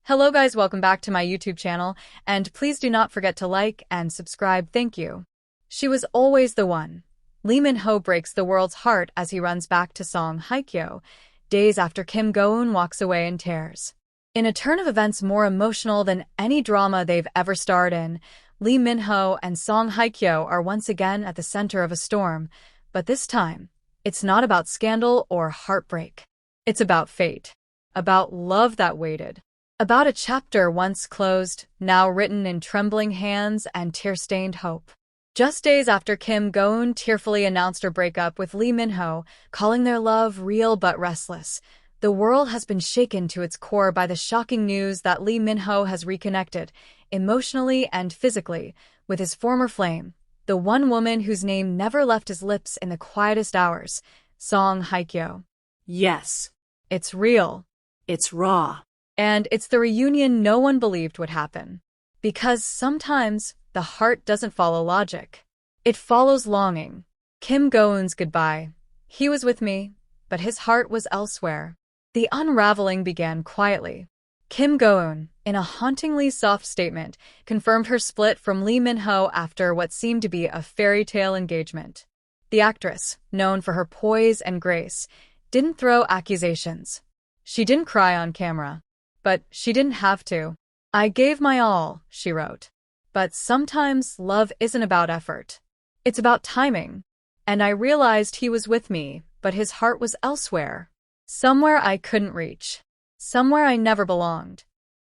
Hello guys, welcome back to my YouTube channel, and please do not forget to like and subscribe, thank you. She was always the one. Lee Min-ho breaks the world's heart as he runs back to Song Hye-kyo, days after Kim Go-eun walks away in tears. In a turn of events more emotional than any drama they've ever starred in, Lee Min-ho and Song Hye-kyo are once again at the center of a storm, but this time, it's not about scandal or heartbreak. It's about fate. About love that waited. About a chapter once closed, now written in trembling hands and tear-stained hope. Just days after Kim Go-eun tearfully announced her breakup with Lee Min-ho, calling their love real but restless, the world has been shaken to its core by the shocking news that Lee Min-ho has reconnected, emotionally and physically, with his former flame, the one woman whose name never left his lips in the quietest hours, Song Hye-kyo. Yes, It's real. it's raw. And it's the reunion no one believed would happen. Because sometimes the heart doesn't follow logic. It follows longing. Kim Go-eun's goodbye. He was with me, but his heart was elsewhere. The unraveling began quietly. Kim Go-eun, in a hauntingly soft statement, confirmed her split from Lee Min-ho after what seemed to be a fairy tale engagement. The actress, known for her poise and grace, didn't throw accusations. She didn't cry on camera. But she didn't have to. I gave my all, she wrote. But sometimes love isn't about effort. It's about timing. And I realized he was with me, but his heart was elsewhere. Somewhere I couldn't reach. Somewhere I never belonged.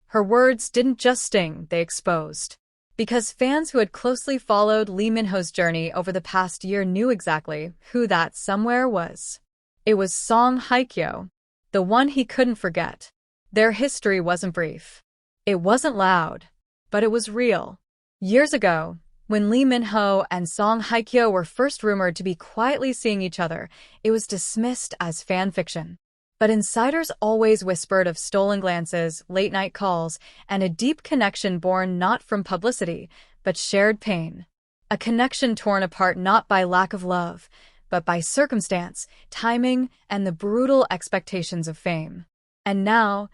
Her words didn't just sting, they exposed. Because fans who had closely followed Lee Min-ho's journey over the past year knew exactly who that somewhere was. It was Song Hye-kyo, the one he couldn't forget. Their history wasn't brief. It wasn't loud, but it was real. Years ago, when Lee Min-ho and Song Hye-kyo were first rumored to be quietly seeing each other, it was dismissed as fan fiction. But insiders always whispered of stolen glances, late-night calls, and a deep connection born not from publicity, but shared pain. A connection torn apart not by lack of love, but by circumstance, timing, and the brutal expectations of fame. And now,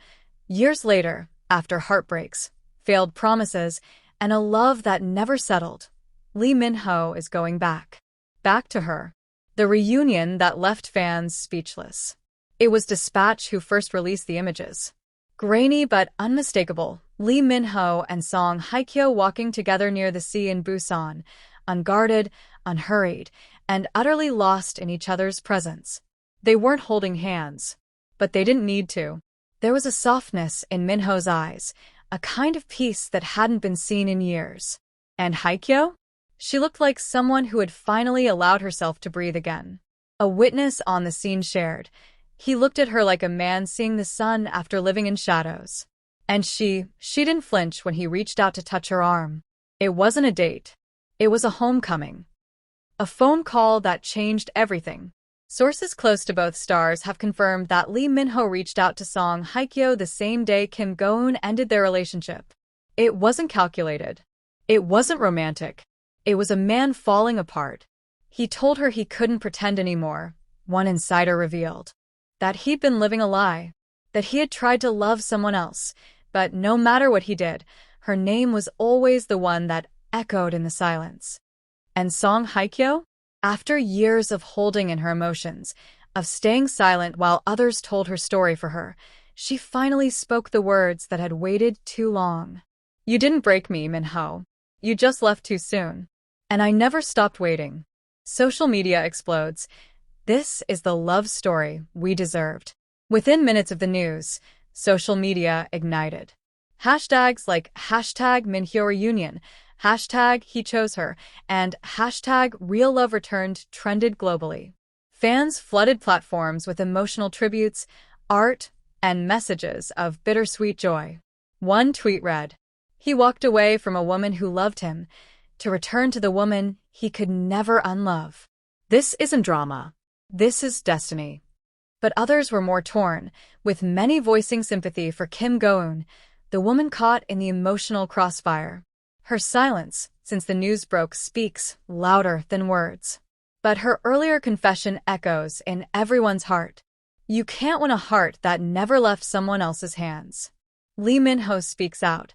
years later, after heartbreaks, failed promises, and a love that never settled, Lee Min-ho is going back. Back to her. The reunion that left fans speechless. It was Dispatch who first released the images. Grainy but unmistakable, Lee Min-ho and Song Hye-kyo walking together near the sea in Busan, unguarded, unhurried, and utterly lost in each other's presence. They weren't holding hands. But they didn't need to. There was a softness in Min-ho's eyes, a kind of peace that hadn't been seen in years. And Hye-kyo? She looked like someone who had finally allowed herself to breathe again. A witness on the scene shared. He looked at her like a man seeing the sun after living in shadows. And she didn't flinch when he reached out to touch her arm. It wasn't a date. It was a homecoming. A phone call that changed everything. Sources close to both stars have confirmed that Lee Min-ho reached out to Song Hye-kyo the same day Kim Go-eun ended their relationship. It wasn't calculated. It wasn't romantic. It was a man falling apart. He told her he couldn't pretend anymore, one insider revealed. That he'd been living a lie. That he had tried to love someone else, but no matter what he did, her name was always the one that echoed in the silence. And Song Hye-kyo? After years of holding in her emotions, of staying silent while others told her story for her, she finally spoke the words that had waited too long. You didn't break me, Min-ho. You just left too soon. And I never stopped waiting. Social media explodes. This is the love story we deserved. Within minutes of the news, social media ignited. Hashtags like #MinHyoReunion, #HeChoseHer, and #RealLoveReturned trended globally. Fans flooded platforms with emotional tributes, art, and messages of bittersweet joy. One tweet read, "He walked away from a woman who loved him, to return to the woman he could never unlove." This isn't drama. This is destiny. But others were more torn, with many voicing sympathy for Kim Go-eun, the woman caught in the emotional crossfire. Her silence, since the news broke, speaks louder than words. But her earlier confession echoes in everyone's heart. You can't win a heart that never left someone else's hands. Lee Min-ho speaks out.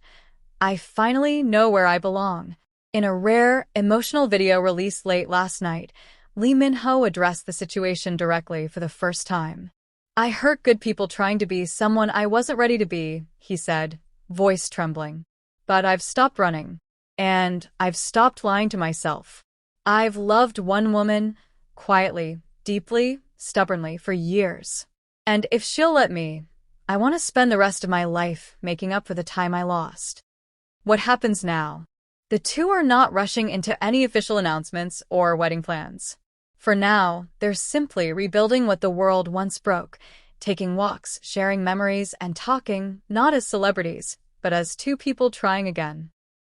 I finally know where I belong. In a rare, emotional video released late last night, Lee Min-ho addressed the situation directly for the first time. I hurt good people trying to be someone I wasn't ready to be, he said, voice trembling. But I've stopped running. And I've stopped lying to myself. I've loved one woman, quietly, deeply, stubbornly, for years. And if she'll let me, I want to spend the rest of my life making up for the time I lost. What happens now? The two are not rushing into any official announcements or wedding plans. For now, they're simply rebuilding what the world once broke, taking walks, sharing memories, and talking, not as celebrities, but as two people trying again.